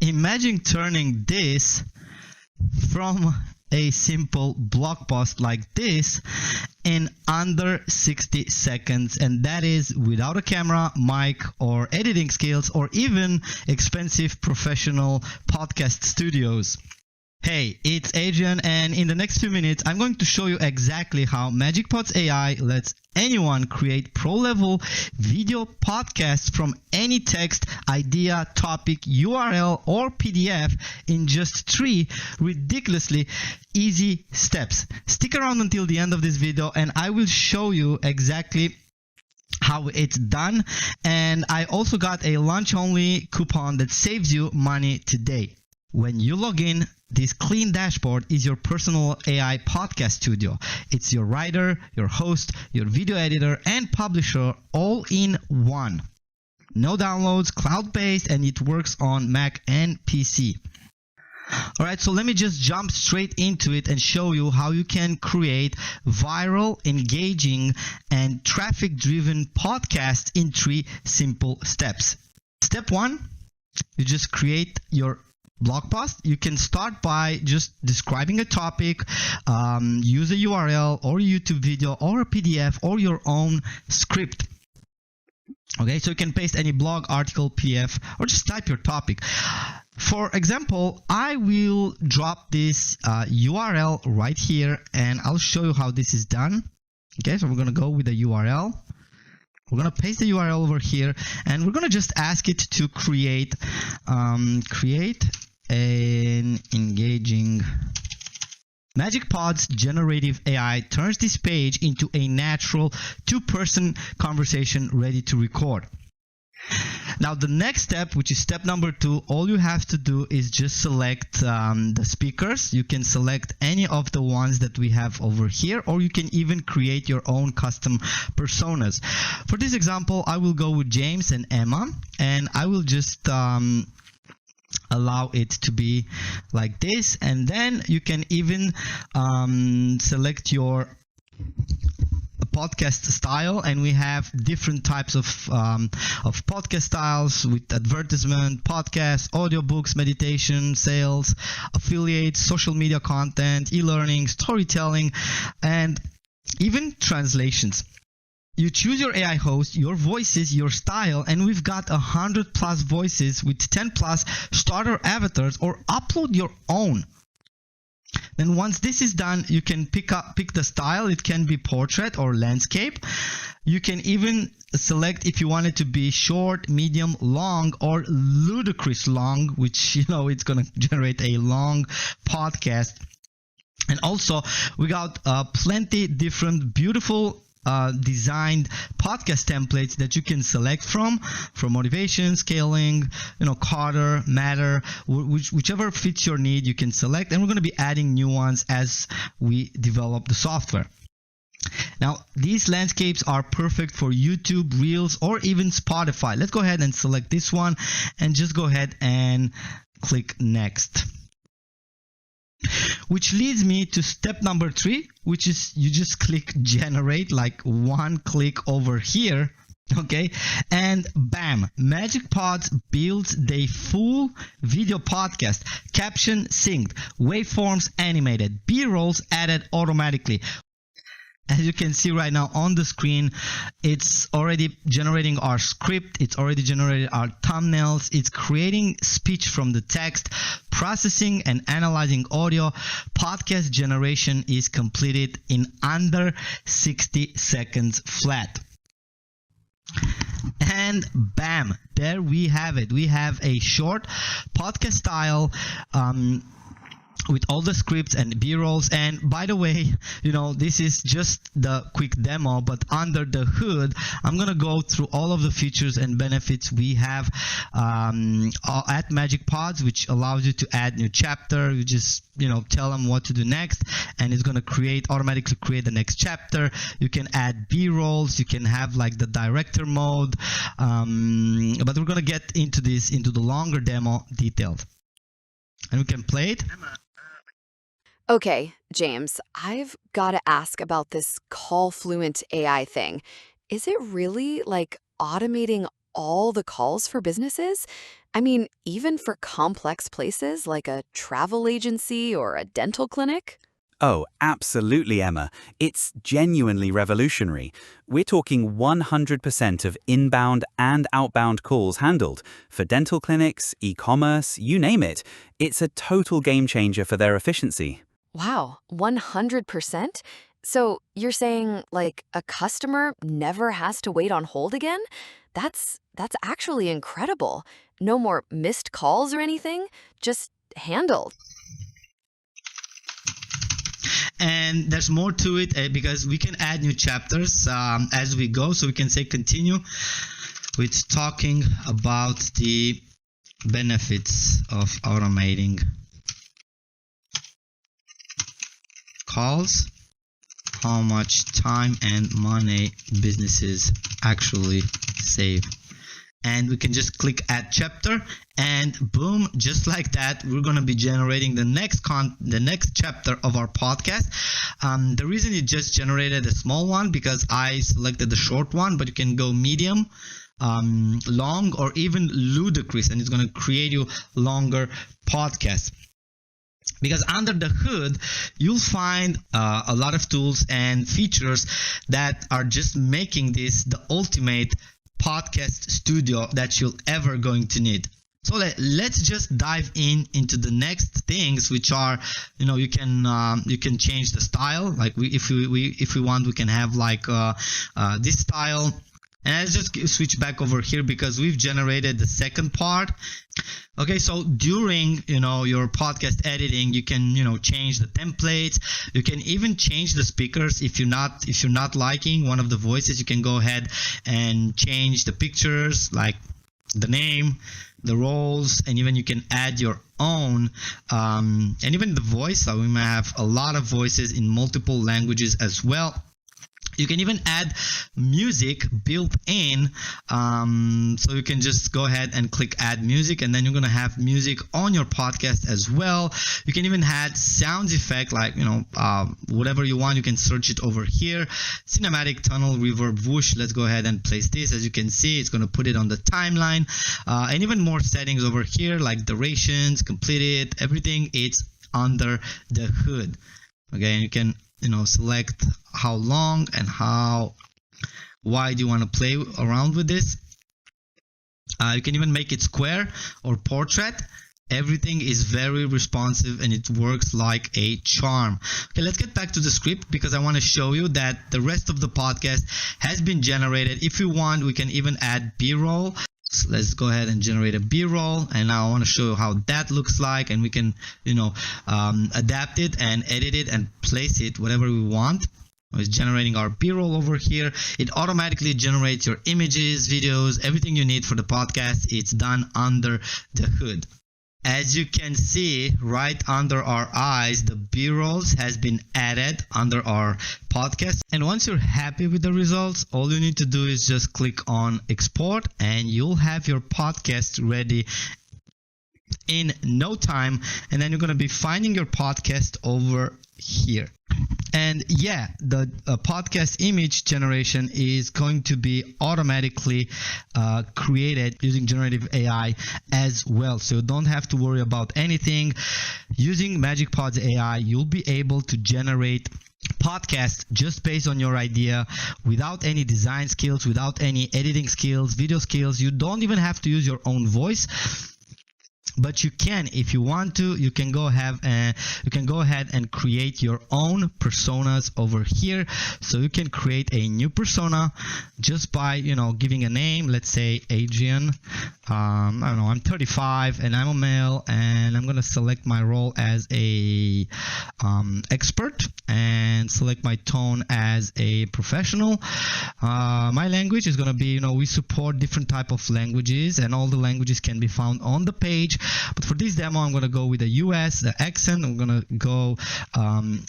imagine turning this from a simple blog post like this in under 60 seconds, and that is without a camera, mic, or editing skills, or even expensive professional podcast studios. Hey, it's Adrian, and in the next few minutes, I'm going to show you exactly how MagicPods AI lets anyone create pro-level video podcasts from any text, idea, topic, URL, or PDF in just 3 ridiculously easy steps. Stick around until the end of this video, and I will show you exactly how it's done. And I also got a lunch-only coupon that saves you money today. When you log in, this clean dashboard is your personal AI podcast studio. It's your writer, your host, your video editor, and publisher all in one. No downloads, cloud-based, and it works on Mac and PC. Alright, so let me just jump straight into it and show you how you can create viral, engaging, and traffic-driven podcasts in 3 simple steps. Step 1, you just create your blog post. You can start by just describing a topic, use a URL or a YouTube video or a PDF or your own script. Okay, so you can paste any blog, article, PDF, or just type your topic. For example, I will drop this URL right here, and I'll show you how this is done. Okay, so we're going to go with the URL. We're going to paste the URL over here, and we're going to just ask it to create an engaging. MagicPods generative AI turns this page into a natural 2-person conversation ready to record. Now the next step, which is step number 2, all you have to do is just select the speakers. You can select any of the ones that we have over here, or you can even create your own custom personas. For this example, I will go with James and Emma, and I will just allow it to be like this, and then you can even select your podcast style, and we have different types of podcast styles with advertisement, podcasts, audiobooks, meditation, sales, affiliates, social media content, e-learning, storytelling, and even translations. You choose your AI host, your voices, your style, and we've got 100+ voices with 10+ starter avatars, or upload your own. Then once this is done, you can pick the style. It can be portrait or landscape. You can even select if you want it to be short, medium, long, or ludicrous long, which, you know, it's going to generate a long podcast. And also, we got plenty different beautiful designed podcast templates that you can select from motivation, scaling, Carter, matter, whichever fits your need, you can select, and we're going to be adding new ones as we develop the software. Now, these landscapes are perfect for YouTube, Reels, or even Spotify. Let's go ahead and select this one and just go ahead and click next. Which leads me to step number 3, which is you just click generate, like one click over here. Okay, and bam, MagicPods builds the full video podcast, caption synced, waveforms animated, B-rolls added automatically. As you can see right now on the screen, it's already generating our script, it's already generated our thumbnails, it's creating speech from the text, processing and analyzing audio. Podcast generation is completed in under 60 seconds flat. And bam, there we have it. We have a short podcast style with all the scripts and B-rolls. And by the way, this is just the quick demo, but under the hood, I'm going to go through all of the features and benefits we have at MagicPods, which allows you to add new chapter. You just, tell them what to do next, and it's going to automatically create the next chapter. You can add B-rolls. You can have like the director mode. But we're going to get into the longer demo details. And we can play it. Okay, James, I've got to ask about this Call Fluent AI thing. Is it really like automating all the calls for businesses? I mean, even for complex places like a travel agency or a dental clinic? Oh, absolutely, Emma. It's genuinely revolutionary. We're talking 100% of inbound and outbound calls handled for dental clinics, e-commerce, you name it. It's a total game changer for their efficiency. Wow, 100%? So you're saying like a customer never has to wait on hold again? That's actually incredible. No more missed calls or anything, just handled. And there's more to it because we can add new chapters as we go. So we can say continue with talking about the benefits of automating calls, how much time and money businesses actually save. And we can just click add chapter, and boom, just like that, we're going to be generating the next chapter of our podcast. The reason it just generated a small one because I selected the short one, but you can go medium, long, or even ludicrous, and it's going to create you longer podcasts. Because under the hood, you'll find a lot of tools and features that are just making this the ultimate podcast studio that you'll ever going to need. So let's just dive into the next things, which are, you can change the style. Like if we want, we can have like this style. And let's just switch back over here because we've generated the second part. Okay, so during your podcast editing, you can change the templates. You can even change the speakers. If you're not liking one of the voices, you can go ahead and change the pictures, like the name, the roles, and even you can add your own and even the voice. So we might have a lot of voices in multiple languages as well. You can even add music built in, so you can just go ahead and click add music, and then you're going to have music on your podcast as well. You can even add sound effect, like whatever you want. You can search it over here. Cinematic tunnel, reverb, whoosh. Let's go ahead and place this. As you can see, it's going to put it on the timeline, and even more settings over here, like durations, completed, everything. It's under the hood. Okay, and you can select how long and how wide you want to play around with this. You can even make it square or portrait. Everything is very responsive and it works like a charm. Okay, let's get back to the script because I want to show you that the rest of the podcast has been generated. If you want, we can even add B-roll. So let's go ahead and generate a B-roll, and now I want to show you how that looks like, and we can adapt it and edit it and place it whatever we want. It's generating our B-roll over here. It automatically generates your images, videos, everything you need for the podcast. It's done under the hood. As you can see right under our eyes, the B-rolls has been added under our podcast. And once you're happy with the results, all you need to do is just click on export and you'll have your podcast ready in no time. And then you're going to be finding your podcast over here. And yeah, the podcast image generation is going to be automatically created using generative AI as well. So you don't have to worry about anything. Using MagicPods AI, you'll be able to generate podcasts just based on your idea without any design skills, without any editing skills, video skills. You don't even have to use your own voice. But you can, if you want to, you can go ahead and create your own personas over here. So you can create a new persona just by giving a name. Let's say Adrian. I don't know. I'm 35 and I'm a male, and I'm gonna select my role as a expert and select my tone as a professional. My language is gonna be we support different type of languages, and all the languages can be found on the page. But for this demo, I'm going to go with a US accent. I'm going to go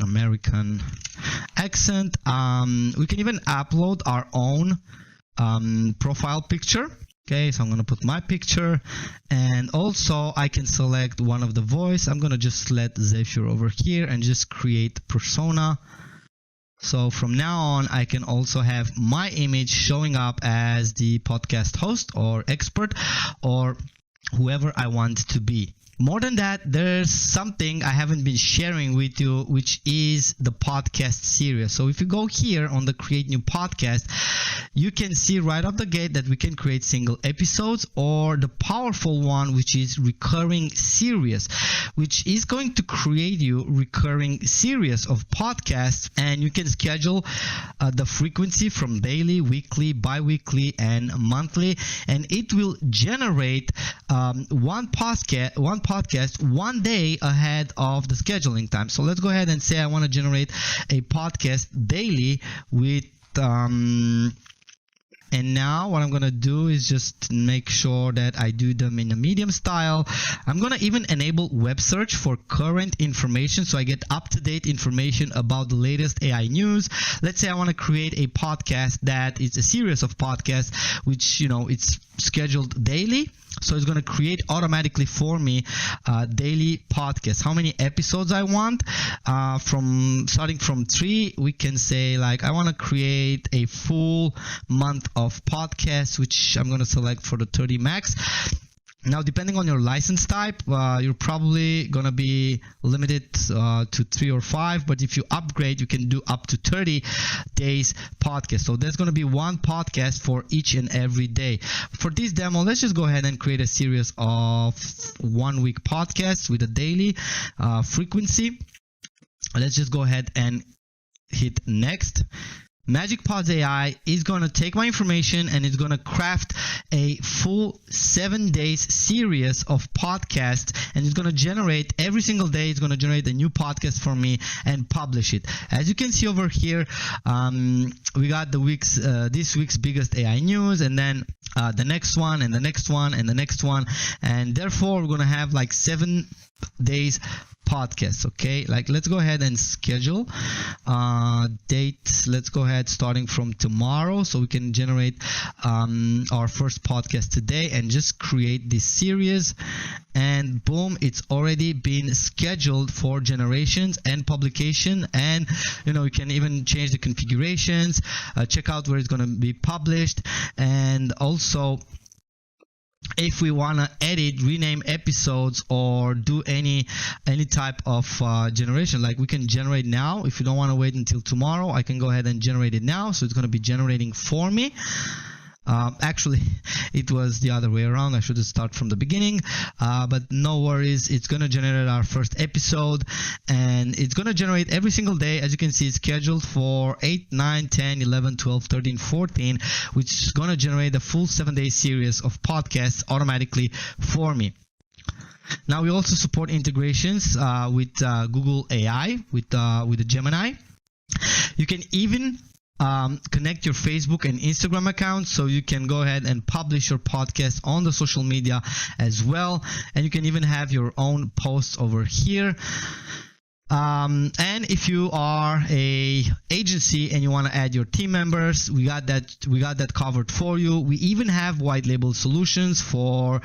American accent. We can even upload our own profile picture. Okay, so I'm going to put my picture, and also I can select one of the voice. I'm going to just select Zephyr over here and just create persona. So from now on, I can also have my image showing up as the podcast host or expert, or whoever I want to be. More than that, there's something I haven't been sharing with you, which is the podcast series. So if you go here on the create new podcast, you can see right off the gate that we can create single episodes, or the powerful one, which is recurring series, which is going to create you recurring series of podcasts, and you can schedule the frequency from daily, weekly, bi-weekly, and monthly, and it will generate one podcast 1 day ahead of the scheduling time. So let's go ahead and say I want to generate a podcast daily with and now what I'm going to do is just make sure that I do them in a medium style. I'm going to even enable web search for current information, so I get up-to-date information about the latest AI news. Let's say I want to create a podcast that is a series of podcasts, which, it's scheduled daily. So it's going to create automatically for me daily podcasts. How many episodes I want? Starting from 3, we can say like I want to create a full month of podcasts, which I'm going to select for the 30 max. Now, depending on your license type, you're probably going to be limited to 3 or 5. But if you upgrade, you can do up to 30 days podcast. So there's going to be one podcast for each and every day. For this demo, let's just go ahead and create a series of 1 week podcasts with a daily frequency. Let's just go ahead and hit next. MagicPods AI is going to take my information and it's going to craft a full 7 days series of podcasts, and it's going to generate every single day. It's going to generate a new podcast for me and publish it. As you can see over here, we got this week's biggest AI news, and then the next one, and the next one, and the next one, and therefore we're going to have like 7 days podcasts. Okay, like let's go ahead and schedule date. Let's go ahead starting from tomorrow, so we can generate our first podcast today and just create this series, and boom, it's already been scheduled for generations and publication. And you can even change the configurations, check out where it's going to be published, and also if we want to edit, rename episodes, or do any type of generation, like we can generate now. If you don't want to wait until tomorrow, I can go ahead and generate it now. So it's going to be generating for me. Actually, it was the other way around. I should have started from the beginning, but no worries. It's going to generate our first episode, and it's going to generate every single day. As you can see, it's scheduled for 8, 9, 10, 11, 12, 13, 14, which is going to generate a full 7-day series of podcasts automatically for me. Now, we also support integrations with Google AI, with the Gemini. You can even connect your Facebook and Instagram accounts, so you can go ahead and publish your podcast on the social media as well, and you can even have your own posts over here. And if you are a agency and you want to add your team members, we got that covered for you. We even have white label solutions for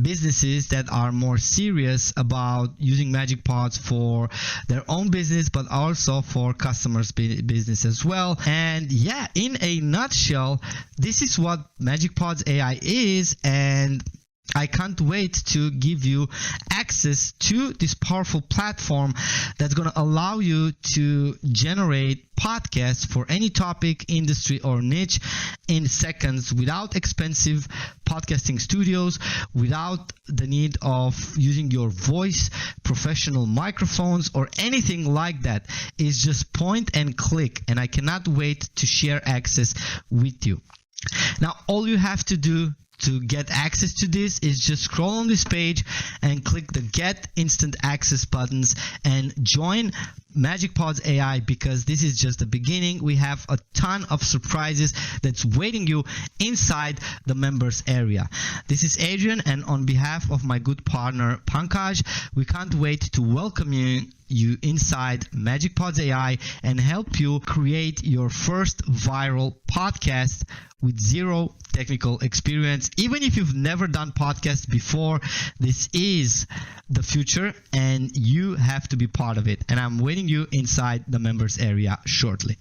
businesses that are more serious about using MagicPods for their own business, but also for customers' business as well. And yeah, in a nutshell, this is what MagicPods AI is, and I can't wait to give you access to this powerful platform that's going to allow you to generate podcasts for any topic, industry, or niche in seconds without expensive podcasting studios, without the need of using your voice, professional microphones, or anything like that. It's just point and click, and I cannot wait to share access with you. Now, all you have to do to get access to this is just scroll on this page and click the Get Instant Access buttons and join MagicPods AI, because this is just the beginning. We have a ton of surprises that's waiting you inside the members area. This is Adrian, and on behalf of my good partner Pankaj, we can't wait to welcome you inside MagicPods AI and help you create your first viral podcast with zero technical experience. Even if you've never done podcasts before, this is the future and you have to be part of it. And I'm waiting you inside the members area shortly.